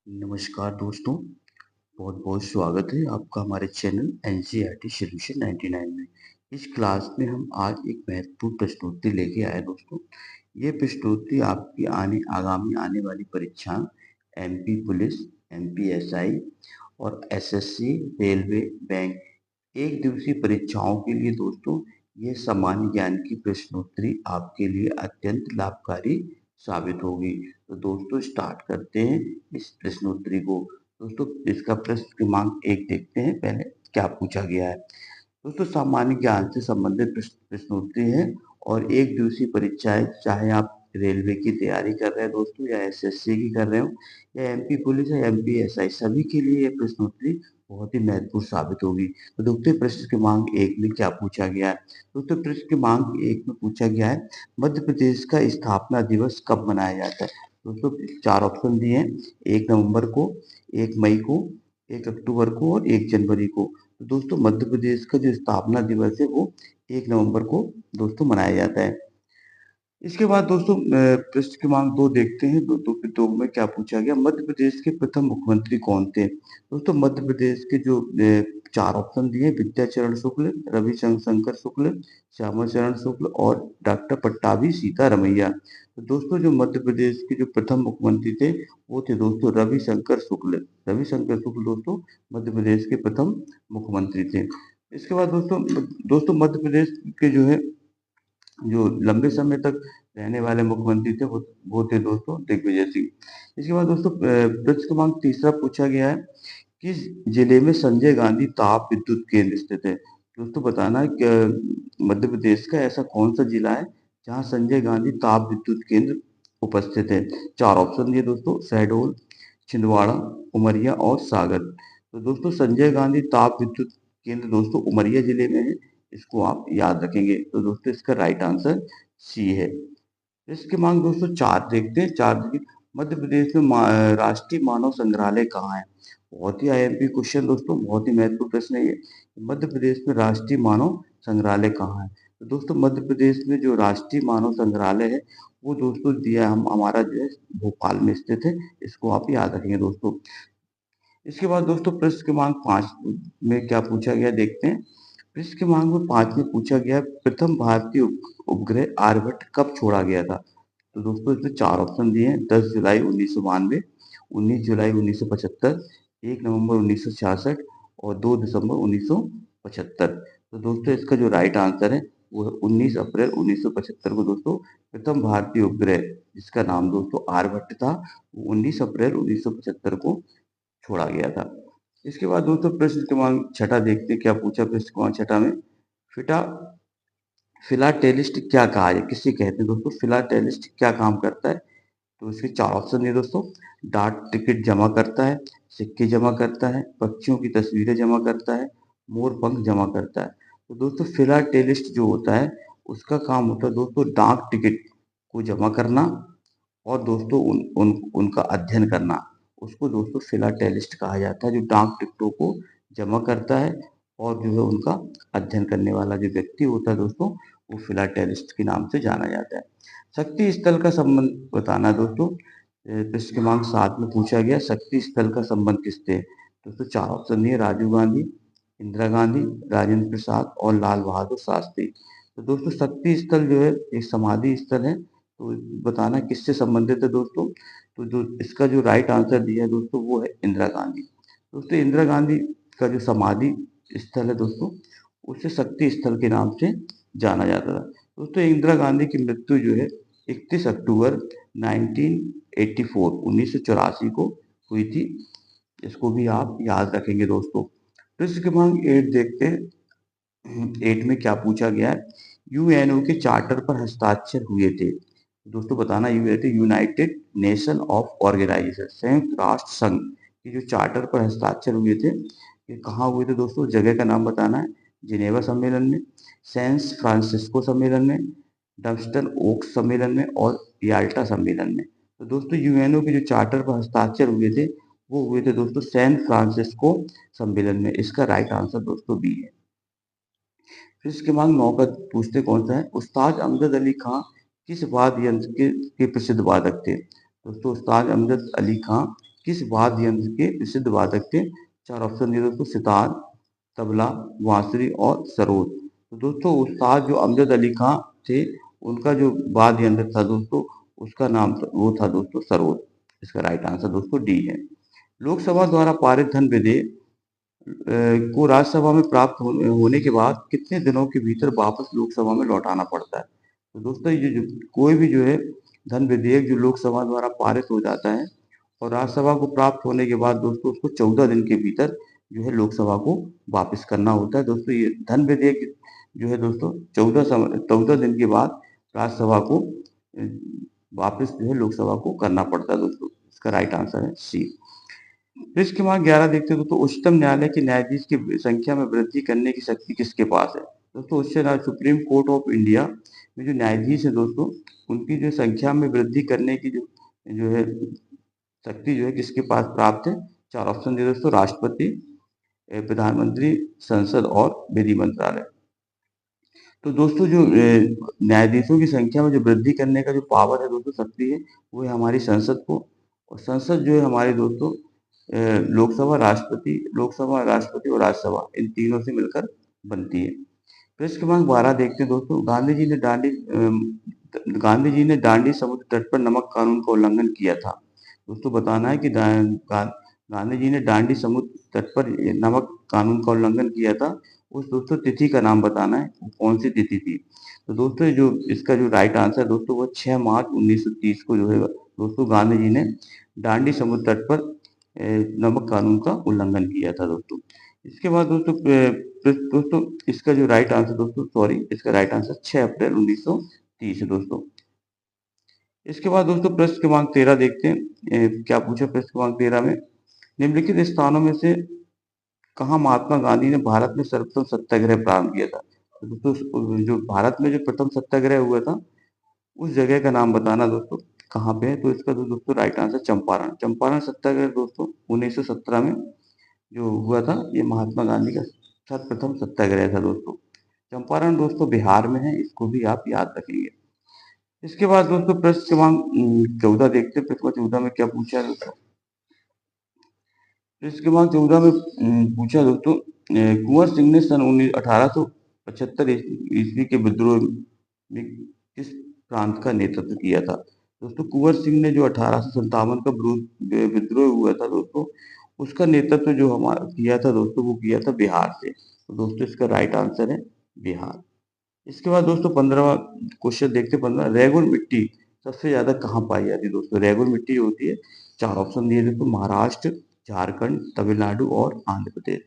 नमस्कार दोस्तों, बहुत-बहुत स्वागत है आपका हमारे चैनल एनसीईआरटी सॉल्यूशन 99 में। इस क्लास में हम आज एक महत्वपूर्ण प्रश्नोत्तरी लेके आए दोस्तों। ये प्रश्नोत्तरी आपकी आगामी आने वाली परीक्षा एमपी पुलिस, एमपी एसआई और एसएससी, रेलवे, बैंक एक दिवसीय परीक्षाओं के लिए दोस्तों ये सामान्य ज्ञान की प्रश्नोत्तरी आपके लिए अत्यंत लाभकारी साबित होगी। तो दोस्तों स्टार्ट करते हैं इस प्रश्नोत्तरी को। दोस्तों इसका प्रश्न क्रमांक 1 देखते हैं पहले क्या पूछा गया है। दोस्तों सामान्य ज्ञान से संबंधित प्रश्नोत्तरी है और एक दिवसीय परीक्षाएं चाहे आप रेलवे की तैयारी कर रहे हैं दोस्तों या एसएससी की कर रहे हो या एमपी पुलिस या एमपी एसआई सभी के लिए ये प्रश्नोत्तरी बहुत ही महत्वपूर्ण साबित होगी। तो दोस्तों प्रश्न क्रमांक 1 में क्या पूछा गया है? दोस्तों प्रश्न क्रमांक 1 में पूछा गया है मध्य प्रदेश का स्थापना दिवस कब मनाया जाता है? दोस्तों 4 ऑप्शन दिए हैं, 1 नवंबर को, 1 मई को, 1 अक्टूबर को और 1 जनवरी को। तो दोस्तों मध्य प्रदेश का जो स्थापना दिवस है वो 1 नवंबर को दोस्तों मनाया जाता है। इसके बाद दोस्तों प्रश्न क्रमांक 2 देखते हैं। दो में क्या पूछा गया? मध्य प्रदेश के प्रथम मुख्यमंत्री कौन थे? दोस्तों मध्य प्रदेश के जो 4 ऑप्शन दिए विद्याचरण शुक्ल, रविशंकर शुक्ल, श्यामा चरण शुक्ल और डॉक्टर पट्टाभी सीतारमैया। तो दोस्तों जो मध्य प्रदेश के जो प्रथम मुख्यमंत्री थे वो थे दोस्तों रविशंकर शुक्ल। रविशंकर शुक्ल दोस्तों मध्य प्रदेश के प्रथम मुख्यमंत्री थे। इसके बाद दोस्तों मध्य प्रदेश के जो लंबे समय तक रहने वाले मुख्यमंत्री थे वो थे दोस्तों दिग्विजय सिंह। इसके बाद दोस्तों प्रश्न क्रमांक तीसरा पूछा गया है किस जिले में संजय गांधी ताप विद्युत केंद्र स्थित है? दोस्तों बताना है कि मध्य प्रदेश का ऐसा कौन सा जिला है जहां संजय गांधी ताप विद्युत केंद्र उपस्थित है? 4 ऑप्शन दिए दोस्तों शहडोल, छिंदवाड़ा, उमरिया और सागर। तो दोस्तों संजय गांधी ताप विद्युत केंद्र दोस्तों उमरिया जिले में है, इसको आप याद रखेंगे। तो दोस्तों इसका राइट आंसर सी है। इसके मांग दोस्तों 4 देखते हैं। 4 देखिए मध्य प्रदेश में राष्ट्रीय मानव संग्रहालय कहाँ है? बहुत ही आईएमपी क्वेश्चन दोस्तों, बहुत ही महत्वपूर्ण प्रश्न है ये। मध्य प्रदेश में राष्ट्रीय मानव संग्रहालय कहाँ है? तो दोस्तों मध्य प्रदेश में जो राष्ट्रीय मानव संग्रहालय है वो दोस्तों दिया हम हमारा जो है भोपाल में स्थित है, इसको आप याद रखेंगे दोस्तों। इसके बाद दोस्तों प्रश्न क्रमांक 5 में क्या पूछा गया देखते हैं। प्रश्न क्रमांक में 5 में पूछा गया प्रथम भारतीय उपग्रह आर्यभट्ट कब छोड़ा गया था? तो दोस्तों इसमें 4 ऑप्शन दिए हैं 10 जुलाई 1992, 19 जुलाई 1975, 1 नवंबर 1966 और 2 दिसंबर 1975। तो दोस्तों इसका जो राइट आंसर है वो 19 अप्रैल 1975 को दोस्तों प्रथम भारतीय उपग्रह जिसका नाम दोस्तों आर्यभट्ट था, वो 19 अप्रैल 1975 को छोड़ा गया था। इसके बाद दोस्तों प्रश्न क्रमांक 6 देखते हैं क्या पूछा प्रश्न क्रमांक 6 में। फिटा फिलाटेलिस्ट क्या कहा है? किसे कहते हैं दोस्तों? फिलाटेलिस्ट क्या काम करता है? तो इसके 4 ऑप्शन है दोस्तों। डाक टिकट जमा करता है, सिक्के जमा करता है, पक्षियों की तस्वीरें जमा करता है, मोर पंख जमा करता है। तो दोस्तों फिलाटेलिस्ट जो होता है उसका काम होता है दोस्तों डाक टिकट को जमा करना और दोस्तों उनका अध्ययन करना। उसको दोस्तों फिलाटेलिस्ट कहा जाता है जो डाक टिकटों को जमा करता है और जो है उनका अध्ययन करने वाला जो व्यक्ति होता है दोस्तों वो फिलाटेलिस्ट के नाम से जाना जाता है। शक्ति स्थल का संबंध बताना दोस्तों। प्रश्न क्रमांक 7 में पूछा गया शक्ति स्थल का संबंध किससे है? दोस्तों 4 ऑप्शन दिए राजीव गांधी, इंदिरा गांधी, राजेंद्र प्रसाद और लाल बहादुर शास्त्री। तो दोस्तों शक्ति स्थल जो है एक समाधि स्थल है, तो बताना किससे संबंधित है दोस्तों। तो जो इसका जो राइट आंसर दिया है दोस्तों वो है इंदिरा गांधी। दोस्तों इंदिरा गांधी का जो समाधि स्थल है दोस्तों उसे शक्ति स्थल के नाम से जाना जाता था। दोस्तों इंदिरा गांधी की मृत्यु जो है 31 अक्टूबर 1984 को हुई थी, इसको भी आप याद रखेंगे दोस्तों। प्रश्न क्रमांक 8 देखते हैं। 8 में क्या पूछा गया है? यूएनओ के चार्टर पर हस्ताक्षर हुए थे। दोस्तों बताना यूनाइटेड नेशन ऑफ ऑर्गेनाइजेशन संयुक्त राष्ट्र संघ के जो चार्टर पर हस्ताक्षर हुए थे ये कहाँ हुए थे दोस्तों? जगह का नाम बताना है। जिनेवा सम्मेलन में, सैन फ्रांसिस्को सम्मेलन में, डम्स्टन ओक्स सम्मेलन में और याल्टा सम्मेलन में। तो दोस्तों यूएनओ के जो चार्टर पर हस्ताक्षर हुए थे वो हुए थे दोस्तों सैन फ्रांसिस्को सम्मेलन में। इसका राइट आंसर दोस्तों बी है। फिर इसके बाद 9 का पूछते कौन सा है? उस्ताद अमजद अली खां किस वाद्य यंत्र के प्रसिद्ध वादक थे? दोस्तों उस्ताद अमजद अली खां किस वाद्य यंत्र के प्रसिद्ध वादक थे? चार ऑप्शन दिए दोस्तों, सितार, तबला, बांसुरी और सरोद। तो दोस्तों उस्ताद जो अमजद अली खां थे, उनका जो वाद्य यंत्र था दोस्तों, उसका नाम वो था दोस्तों सरोद। इसका राइट आंसर दोस्तों डी है। लोकसभा द्वारा पारित धन विधेयक को राज्यसभा में प्राप्त होने के बाद कितने दिनों के भीतर वापस लोकसभा में लौटाना पड़ता है? तो दोस्तों ये जो कोई भी जो है धन विधेयक जो लोकसभा द्वारा पारित हो जाता है और राज्यसभा को प्राप्त होने के बाद दोस्तों उसको 14 दिन के भीतर जो है लोकसभा को वापस करना होता है। दोस्तों ये धन विधेयक जो है दोस्तों 14 दिन के बाद राज्यसभा को अ, वापस जो है लोकसभा को करना पड़ता है दोस्तों। इसका राइट आंसर है सी। पृष्ठ क्रमांक 11 देखते हैं दोस्तों, उच्चतम न्यायालय के न्यायाधीश की संख्या में वृद्धि करने की शक्ति किसके पास है? दोस्तों उच्च न्यायालय सुप्रीम कोर्ट ऑफ इंडिया में जो न्यायाधीश है दोस्तों, उनकी जो संख्या में वृद्धि करने की जो जो है शक्ति जो है किसके पास प्राप्त है? चार ऑप्शन दिए दोस्तों, राष्ट्रपति, प्रधानमंत्री, संसद और विधि मंत्रालय। तो दोस्तों जो न्यायाधीशों की संख्या में जो वृद्धि करने का जो पावर है दोस्तों, शक्ति है, वो है हमारी संसद को। और संसद जो है हमारे दोस्तों लोकसभा, राष्ट्रपति और राज्यसभा, इन तीनों से मिलकर बनती है। पृष्ठ क्रमांक 12 देखते हैं दोस्तों, गांधी जी ने दांडी समुद्र तट पर नमक कानून का उल्लंघन किया था। दोस्तों बताना है कि गांधी जी ने दांडी समुद्र तट पर नमक कानून का उल्लंघन किया था। उस दोस्तों तिथि का नाम बताना है, वो कौन सी तिथि थी? तो दोस्तों जो इसका जो राइट आंसर है दोस्तों, वो 6 मार्च 1930 को जो है दोस्तों गांधी जी ने दांडी समुद्र तट पर नमक कानून का उल्लंघन किया था दोस्तों। इसके बाद दोस्तों इसका जो राइट आंसर दोस्तों, सॉरी, इसका राइट आंसर 6 अप्रैल 1930 है दोस्तों। इसके बाद दोस्तों प्रश्न क्रमांक 13 देखते हैं, क्या पूछा प्रश्न क्रमांक 13 में, निम्नलिखित स्थानों में से कहाँ महात्मा गांधी ने भारत में सर्वप्रथम सत्याग्रह प्रारंभ किया था? तो दोस्तों जो भारत में जो प्रथम सत्याग्रह हुआ था, उस जगह का नाम बताना दोस्तों, कहाँ पे है? तो इसका दोस्तों राइट आंसर चंपारण। चंपारण सत्याग्रह दोस्तों 1917 में जो हुआ था, ये महात्मा गांधी का सर्वप्रथम सत्याग्रह था दोस्तों। चंपारण दोस्तों बिहार में है, इसको भी आप याद रखेंगे। इसके बाद दोस्तों प्रश्न क्रमांक 14 देखते हैं, प्रश्न 14 में क्या पूछा है दोस्तों। प्रश्न क्रमांक 14 में पूछा दोस्तों, कुंवर सिंह ने सन 1875 ईस्वी के विद्रोह में किस प्रांत का नेतृत्व किया था? दोस्तों कुंवर सिंह ने जो 1857 का विद्रोह हुआ था दोस्तों, उसका नेतृत्व जो हमारा किया था दोस्तों, वो किया था बिहार से। तो दोस्तों इसका राइट आंसर है बिहार। इसके बाद दोस्तों 15वां क्वेश्चन देखते हैं। 15, रेगुल मिट्टी सबसे ज्यादा कहाँ पाई जाती है दोस्तों? रेगुल मिट्टी जो होती है, चार ऑप्शन दिए दोस्तों, महाराष्ट्र, झारखंड, तमिलनाडु और आंध्र प्रदेश।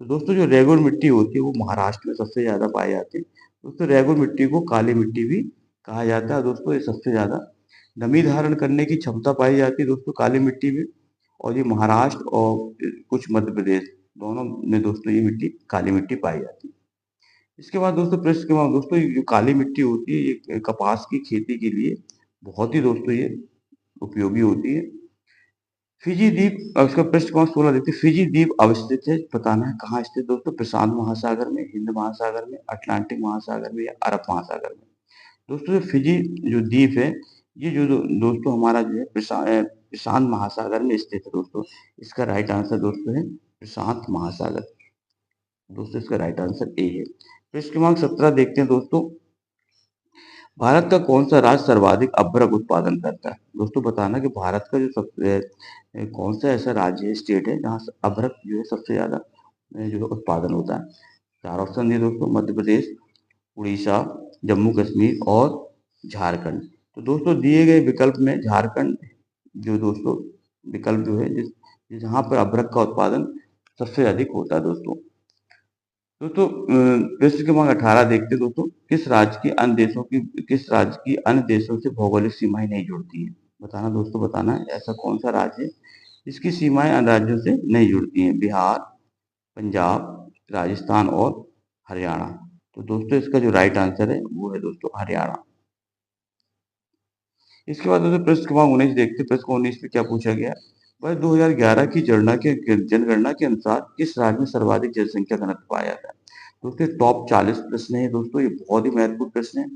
तो दोस्तों जो रेगुल मिट्टी होती है वो महाराष्ट्र में सबसे ज्यादा पाई जाती है दोस्तों। रेगुल मिट्टी को काली मिट्टी भी कहा जाता है दोस्तों। ये सबसे ज्यादा नमी धारण करने की क्षमता पाई जाती है दोस्तों काली मिट्टी में। और ये महाराष्ट्र और कुछ मध्य प्रदेश, दोनों में दोस्तों ये मिट्टी, काली मिट्टी पाई जाती है। इसके बाद दोस्तों प्रश्न के बाद दोस्तों, ये जो काली मिट्टी होती है, ये कपास की खेती के लिए बहुत ही दोस्तों ये उपयोगी होती है। फिजी द्वीप, उसका पृष्ठ क्रमांक 16 देखते हैं, फिजी द्वीप अवस्थित है, बताना है कहाँ स्थित दोस्तों? प्रशांत महासागर में, हिंद महासागर में, अटलांटिक महासागर में या अरब महासागर में? दोस्तों फिजी जो द्वीप है, ये जो दोस्तों हमारा जो है प्रशांत महासागर में स्थित है दोस्तों। इसका राइट आंसर दोस्तों है प्रशांत महासागर। दोस्तों इसका राइट आंसर ए है। पृष्ठ क्रमांक 17 देखते हैं दोस्तों, भारत का कौन सा राज्य सर्वाधिक अभ्रक उत्पादन करता है? दोस्तों बताना कि भारत का जो सबसे कौन सा ऐसा राज्य है, स्टेट है, जहाँ अभ्रक जो है सबसे ज्यादा जो है उत्पादन होता है? चार ऑप्शन दिए दोस्तों, मध्य प्रदेश, उड़ीसा, जम्मू कश्मीर और झारखंड। तो दोस्तों दिए गए विकल्प में झारखंड जो दोस्तों विकल्प जो है जहाँ पर अभ्रक का उत्पादन सबसे अधिक होता है दोस्तों। दोस्तों प्रश्न क्रमांक 18 देखते हैं दोस्तों, किस राज्य की अन्य देशों से भौगोलिक सीमाएं नहीं जुड़ती हैं? बताना दोस्तों, बताना है ऐसा कौन सा राज्य है जिसकी सीमाएं अन्य राज्यों से नहीं जुड़ती हैं? बिहार, पंजाब, राजस्थान और हरियाणा। तो दोस्तों इसका जो राइट आंसर है वो है दोस्तों हरियाणा। इसके बाद दोस्तों प्रश्न क्रमांक 19 देखते हैं। प्रश्न 19 में क्या पूछा गया है? वर्ष 2011 की जनगणना के अनुसार किस राज्य में सर्वाधिक जनसंख्या घनत्व पाया जाता है? दोस्तों टॉप 40 प्रश्न है दोस्तों, ये बहुत ही महत्वपूर्ण प्रश्न है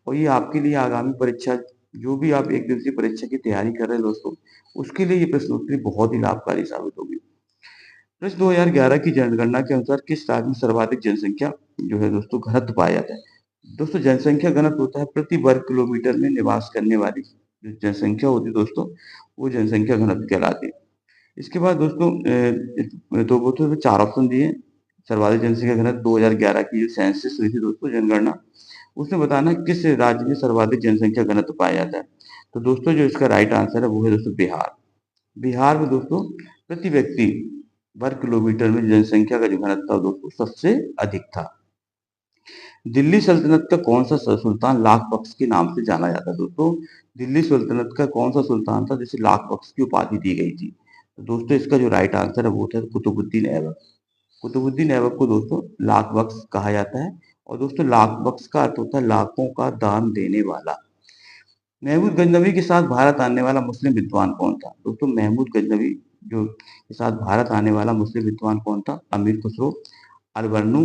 और ये आपके लिए आगामी परीक्षा जो भी आप एक दिवसीय परीक्षा की तैयारी कर रहे हैं दोस्तों, उसके लिए ये प्रश्नोत्तरी बहुत ही लाभकारी साबित होगी। प्रश्न 2011 की जनगणना के अनुसार किस राज्य में सर्वाधिक जनसंख्या जो है दोस्तों घनत्व पाया जाता है? दोस्तों जनसंख्या घनत्व होता है प्रति वर्ग किलोमीटर में निवास करने वाली जो जनसंख्या होती है दोस्तों, वो जनसंख्या घनत्व कहलाती है। इसके बाद दोस्तों तो वो तो 4 ऑप्शन दिए हैं। सर्वाधिक जनसंख्या घनत्व 2011 की जो सेंसस हुई थी दोस्तों जनगणना, उसमें बताना है किस राज्य में सर्वाधिक जनसंख्या घनत्व पाया जाता है। तो दोस्तों जो इसका राइट आंसर है वो है दोस्तों बिहार। बिहार में दोस्तों प्रति व्यक्ति वर्ग किलोमीटर में जनसंख्या का जो घनत्व था दोस्तों सबसे अधिक था। दिल्ली सल्तनत का कौन सा सुल्तान लाख बख्श के नाम से जाना जाता है दोस्तों? दिल्ली सल्तनत का कौन सा सुल्तान था जिसे लाख बख्श की उपाधि दी गई थी? तो दोस्तों इसका जो राइट आंसर है वो था कुतुबुद्दीन ऐबक। कुतुबुद्दीन ऐबक को दोस्तों लाख बख्श कहा जाता है और दोस्तों लाख बख्श का अर्थ होता है लाखों का दान देने वाला। महमूद गजनवी के साथ भारत आने वाला मुस्लिम विद्वान कौन था? दोस्तों महमूद गजनवी जो के साथ भारत आने वाला मुस्लिम विद्वान कौन था? अमीर खुसरो, अलबर्नू,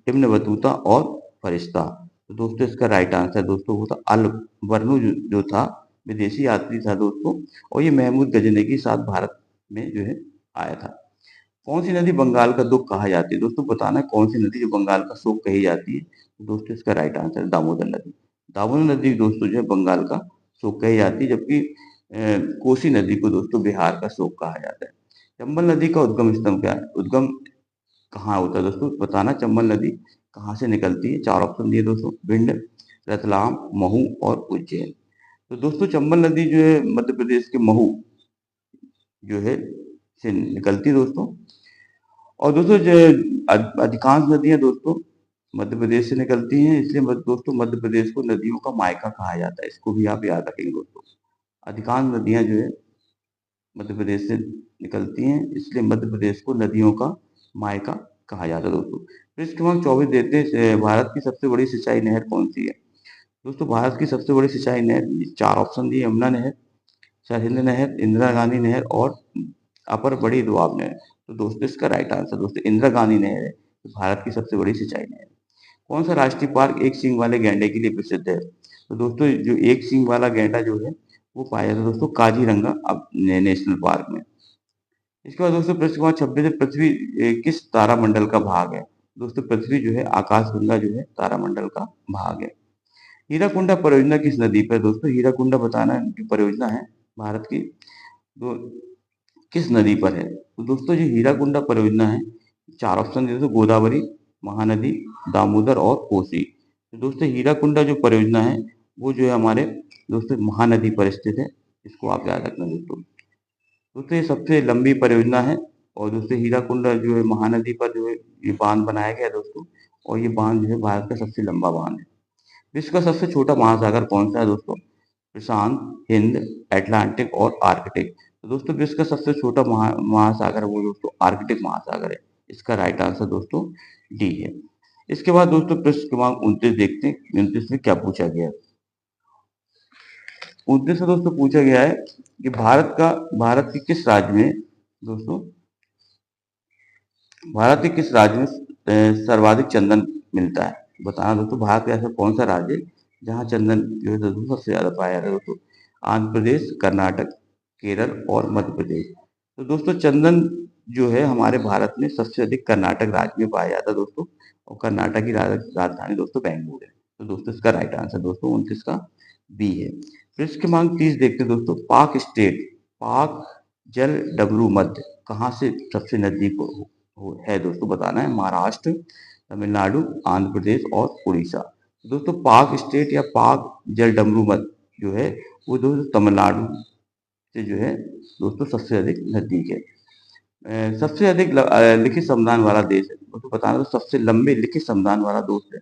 इब्न बतूता और फरिश्ता। तो दोस्तों इसका राइट आंसर दोस्तों वो था अलबर्नू जो था विदेशी यात्री था दोस्तों, और ये महमूद गजनवी के साथ भारत में जो है आया था। कौन सी नदी बंगाल का दुख कहा जाती है? दोस्तों बताना है कौन सी नदी जो बंगाल का शोक कही जाती है। तो दोस्तों इसका राइट आंसर है दामोदर नदी। दामोदर नदी दोस्तों जो है बंगाल का शोक कही जाती है, जबकि कोसी नदी को दोस्तों बिहार का शोक कहा जाता है। चंबल नदी का उद्गम स्थल क्या है? उद्गम कहाँ होता है दोस्तों? बताना चंबल नदी कहाँ से निकलती है। 4 ऑप्शन दिए दोस्तों, भिंड, रतलाम, महू और उज्जैन। तो दोस्तों चंबल नदी जो है मध्य प्रदेश के महू जो है से निकलती है दोस्तों। और दोस्तों जो अधिकांश नदियां दोस्तों मध्य प्रदेश से निकलती हैं, इसलिए दोस्तों मध्य प्रदेश को नदियों का मायका कहा जाता है। इसको भी आप याद रखेंगे दोस्तों। अधिकांश नदियां जो है मध्य प्रदेश से निकलती हैं, इसलिए मध्य प्रदेश को नदियों का मायका कहा जाता है दोस्तों। पृष्ठ क्रमांक 24 देते हैं, भारत की सबसे बड़ी सिंचाई नहर कौन सी है? दोस्तों भारत की सबसे बड़ी सिंचाई नहर 4 ऑप्शन दिए, यमुना नहर, सरहिंद नहर, इंदिरा गांधी नहर और अपर बड़ी दोआब नहर। तो दोस्तों इसका राइट आंसर दोस्तों इंदिरा गांधी नहर है, तो भारत की सबसे बड़ी सिंचाई नहर। कौन सा राष्ट्रीय पार्क एक सींग वाले गैंडे के लिए प्रसिद्ध है? तो दोस्तों जो एक सींग वाला गैंडा जो है वो पाया जाता है दोस्तों काजीरंगा अब नेशनल पार्क में। इसके बाद दोस्तों प्रश्न क्रमांक 26 है, पृथ्वी किस तारामंडल का भाग है? दोस्तों पृथ्वी जो है आकाशगंगा जो है तारामंडल का भाग है। हीराकुंडा परियोजना किस नदी पर? दोस्तों हीराकुंडा बताना जो परियोजना है भारत की, तो किस नदी पर है? तो दोस्तों जो हीराकुंडा परियोजना है, 4 ऑप्शन दे दो, गोदावरी, महानदी, दामोदर और कोसी। तो दोस्तों हीराकुंडा जो परियोजना है वो जो है हमारे दोस्तों महानदी पर स्थित है, इसको आप याद रखना दोस्तों। दोस्तों ये सबसे लंबी परियोजना है और दोस्तों हीराकुंडा जो है महानदी पर जो है ये बांध बनाया गया है दोस्तों, और ये बांध जो है भारत का सबसे लंबा बांध है। विश्व का सबसे छोटा महासागर कौन सा है दोस्तों? प्रशांत, हिंद, अटलांटिक और आर्कटिक। तो दोस्तों विश्व का सबसे छोटा महासागर वो दोस्तों आर्कटिक महासागर है। इसका राइट आंसर दोस्तों डी है। इसके बाद दोस्तों प्रश्न क्रमांक 29 देखते हैं, 29 में क्या पूछा गया है। 29 से दोस्तों पूछा गया है कि भारत के किस राज्य में दोस्तों भारत के किस राज्य में सर्वाधिक चंदन मिलता है? बताना दोस्तों भारत का ऐसा कौन सा राज्य है जहाँ चंदन जो है दोस्तों सबसे ज्यादा पाया जाता है दोस्तों? आंध्र प्रदेश, कर्नाटक, केरल और मध्य प्रदेश। तो दोस्तों चंदन जो है हमारे भारत में सबसे अधिक कर्नाटक राज्य में पाया जाता है दोस्तों, और कर्नाटक की राजधानी दोस्तों बेंगलुरु है। तो दोस्तों इसका राइट आंसर दोस्तों 29 का बी है। प्रश्न क्रमांक 30 देखते हैं दोस्तों, पाक जल डमरू मध्य कहाँ से सबसे नजदीक है दोस्तों? बताना है महाराष्ट्र, तमिलनाडु, आंध्र प्रदेश और उड़ीसा। दोस्तों पाक स्टेट या पाक जल डमरू मध्य जो है वो दोस्तों तमिलनाडु से जो है दोस्तों सबसे अधिक नजदीक है। सबसे अधिक लिखित संविधान वाला देश है दोस्तों, बताना तो सबसे लंबे लिखित संविधान वाला दोस्त है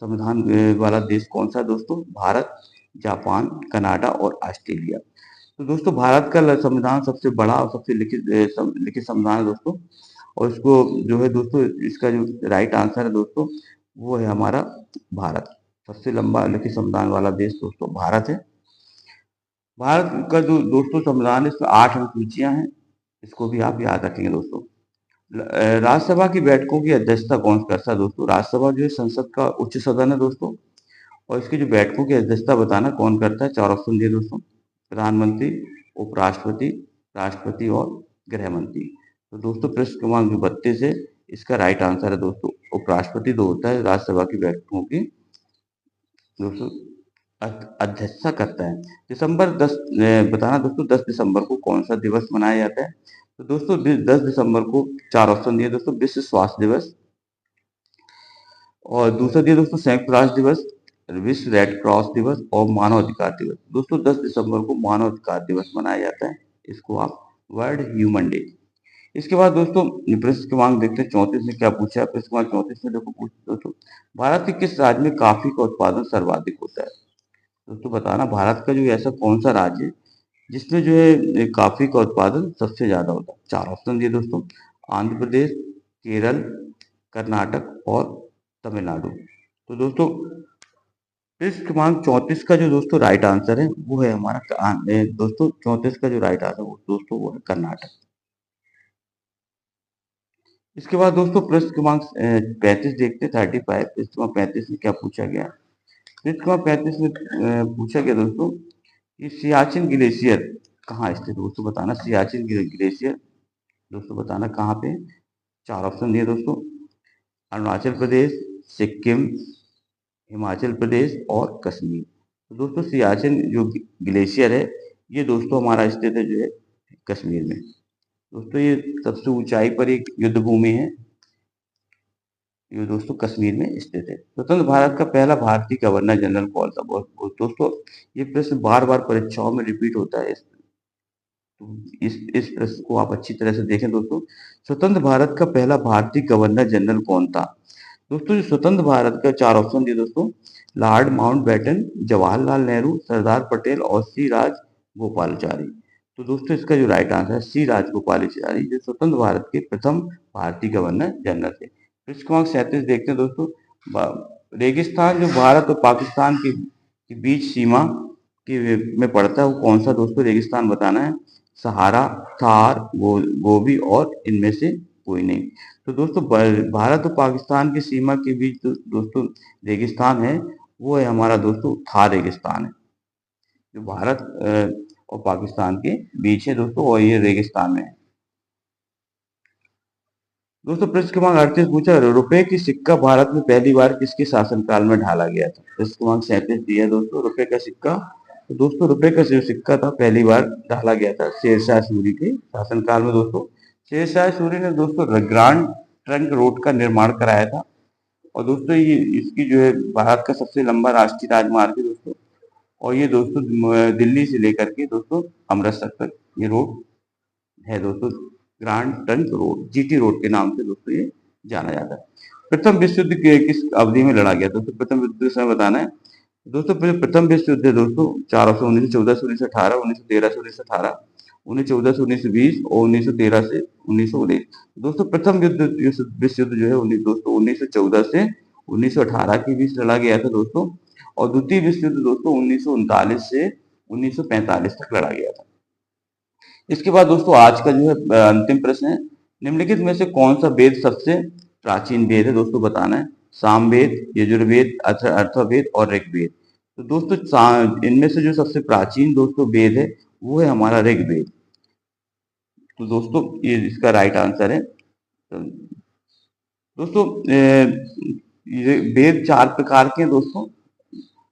संविधान वाला देश कौन सा है दोस्तों? भारत, जापान, कनाडा और ऑस्ट्रेलिया। तो दोस्तों भारत का संविधान सबसे बड़ा और सबसे लिखित संविधान है दोस्तों, और इसको जो है दोस्तों इसका जो राइट आंसर है दोस्तों वो है हमारा भारत। सबसे लंबा लिखित संविधान वाला देश दोस्तों भारत है। भारत का जो दोस्तों संविधान है इसमें 8 अनुसूचियां हैं, इसको भी आप याद रखेंगे दोस्तों। राज्यसभा की बैठकों की अध्यक्षता कौन करता है दोस्तों? राज्यसभा जो है संसद का उच्च सदन है दोस्तों, और इसकी जो बैठकों की अध्यक्षता बताना कौन करता है। 4 ऑप्शन दिए दोस्तों, प्रधानमंत्री, उपराष्ट्रपति, राष्ट्रपति और गृह मंत्री। तो दोस्तों प्रश्न क्रमांक जो 32 है, इसका राइट आंसर है दोस्तों उपराष्ट्रपति जो होता है राज्यसभा की बैठकों की दोस्तों अध्यक्षता करता है। दिसंबर 10 बताना दोस्तों 10 दिसंबर को कौन सा दिवस मनाया जाता है। तो दोस्तों 10 दिसंबर को 4 ऑप्शन दिए दोस्तों, विश्व स्वास्थ्य दिवस, और दूसरा दिया दोस्तों संयुक्त राष्ट्र दिवस, विश्व रेड क्रॉस दिवस और मानव अधिकार दिवस। दोस्तों 10 दिसंबर को मानव अधिकार दिवस मनाया जाता है, इसको आप वर्ल्ड ह्यूमन डे। इसके बाद दोस्तों प्रश्न क्रमांक देखते हैं 34 में क्या पूछा है। प्रश्न क्रमांक 34 में देखो दोस्तों, भारत के किस राज्य में कॉफी का उत्पादन सर्वाधिक होता है। दोस्तों बताना भारत का जो ऐसा कौन सा राज्य है जिसमें जो है कॉफी का उत्पादन सबसे ज्यादा होता है। 4 ऑप्शन दिए दोस्तों, आंध्र प्रदेश, केरल, कर्नाटक और तमिलनाडु। तो दोस्तों प्रश्न क्रमांक 34 का जो दोस्तों राइट आंसर है वो है हमारा दोस्तों 34 का जो राइट आंसर वो दोस्तों वो है कर्नाटक। इसके बाद दोस्तों प्रश्न क्रमांक 35 देखते 35। प्रश्न क्रमांक 35 में क्या पूछा गया। प्रश्न क्रमांक 35 में पूछा गया दोस्तों कि सियाचिन ग्लेशियर कहाँ स्थित है। दोस्तों बताना सियाचिन ग्लेशियर दोस्तों बताना कहाँ पे। 4 ऑप्शन दिए दोस्तों, अरुणाचल प्रदेश, सिक्किम, हिमाचल प्रदेश और कश्मीर। तो दोस्तों सियाचिन जो ग्लेशियर है ये दोस्तों हमारा स्थित है जो है कश्मीर में। दोस्तों ये सबसे ऊंचाई पर एक युद्ध भूमि है, ये दोस्तों कश्मीर में स्थित है। स्वतंत्र भारत का पहला भारतीय गवर्नर जनरल कौन था। दोस्तों ये प्रश्न बार बार परीक्षाओं में रिपीट होता है, तो इस प्रश्न को आप अच्छी तरह से देखें दोस्तों। स्वतंत्र भारत का पहला भारतीय गवर्नर जनरल कौन था। दोस्तों जो स्वतंत्र भारत का 4 ऑप्शन दिए दोस्तों, लॉर्ड माउंटबेटन, जवाहरलाल नेहरू, सरदार पटेल और सी राज गोपालाचारी। तो दोस्तों इसका जो राइट आंसर है सी राज गोपालाचारी जो स्वतंत्र भारत के प्रथम भारतीय गवर्नर जनरल थे। प्रश्न क्रमांक 37 देखते हैं दोस्तों, रेगिस्तान जो भारत और पाकिस्तान के बीच सीमा में पड़ता है वो कौन सा दोस्तों रेगिस्तान बताना है। सहारा, थार, गोबी और इनमें से कोई नहीं। तो दोस्तों भारत और पाकिस्तान की सीमा के बीच दोस्तों रेगिस्तान है वो है हमारा दोस्तों थार रेगिस्तान है, जो भारत और पाकिस्तान के बीच है दोस्तों, और ये रेगिस्तान में है। दोस्तों प्रश्न क्रमांक 38 पूछा, रुपए की सिक्का भारत में पहली बार किसके शासनकाल में ढाला गया था। प्रश्न क्रमांक 37 दिया दोस्तों रुपए का सिक्का। तो दोस्तों रुपए का जो सिक्का था पहली बार डाला गया था शेरशाह सूरी के शासनकाल में। दोस्तों शेरशाह सूरी ने दोस्तों ग्रांड ट्रंक रोड का निर्माण कराया था, और दोस्तों ये इसकी जो है भारत का सबसे लंबा राष्ट्रीय राजमार्ग है दोस्तों, और ये दोस्तों दिल्ली से लेकर के दोस्तों अमृतसर तक ये रोड है दोस्तों, grand trunk road GT road के नाम से दोस्तों ये जाना जाता है। प्रथम विश्व युद्ध किस अवधि में लड़ा गया दोस्तों, प्रथम युद्ध के समय बताना है। दोस्तों प्रथम विश्व युद्ध है दोस्तों 414 से 1914 से 1918, 1913 से 1918, 1914 से 1920 और 1913 से 1919। दोस्तों प्रथम विश्व युद्ध जो है दोस्तों 1914 से 1918 के बीच लड़ा गया था दोस्तों, और द्वितीय विश्व युद्ध दोस्तों 1939 से 1945 तक लड़ा गया था। इसके बाद दोस्तों आज का जो है अंतिम प्रश्न है, निम्नलिखित में से कौन सा वेद सबसे प्राचीन वेद है दोस्तों बताना है। सामवेद, यजुर्वेद, अथर्ववेद और ऋग्वेद। तो दोस्तों इनमें से जो सबसे प्राचीन दोस्तों वेद है वो है हमारा ऋग्वेद। तो दोस्तों ये इसका राइट आंसर है। तो दोस्तों ये वेद 4 प्रकार के हैं दोस्तों,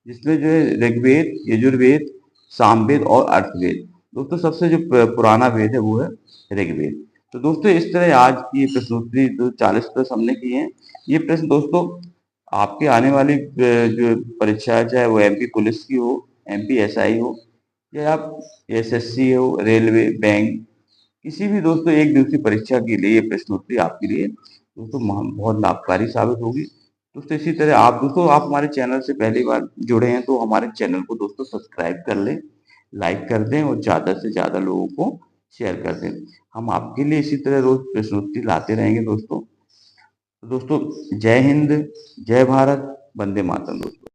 जिसमें जो है ऋग्वेद, यजुर्वेद, सामवेद और अर्थवेद। दोस्तों सबसे जो पुराना वेद है वो है ऋग्वेद। तो दोस्तों इस तरह आज की प्रश्नोत्तरी जो 40 प्रश्न हमने किए हैं, ये प्रश्न दोस्तों आपके आने वाली जो परीक्षा है, चाहे वो एमपी पुलिस की हो, एमपी एसआई हो, या आप एसएससी हो, रेलवे, बैंक, किसी भी दोस्तों एक दिवसीय परीक्षा के लिए ये प्रश्नोत्तरी आपके लिए दोस्तों बहुत लाभकारी साबित होगी। दोस्तों इसी तरह आप हमारे चैनल से पहली बार जुड़े हैं तो हमारे चैनल को दोस्तों सब्सक्राइब कर लें, लाइक कर दें और ज़्यादा से ज़्यादा लोगों को शेयर कर दें। हम आपके लिए इसी तरह रोज प्रश्नोत्तरी लाते रहेंगे दोस्तों। तो दोस्तों जय हिंद, जय भारत, वंदे मातरम दोस्तों।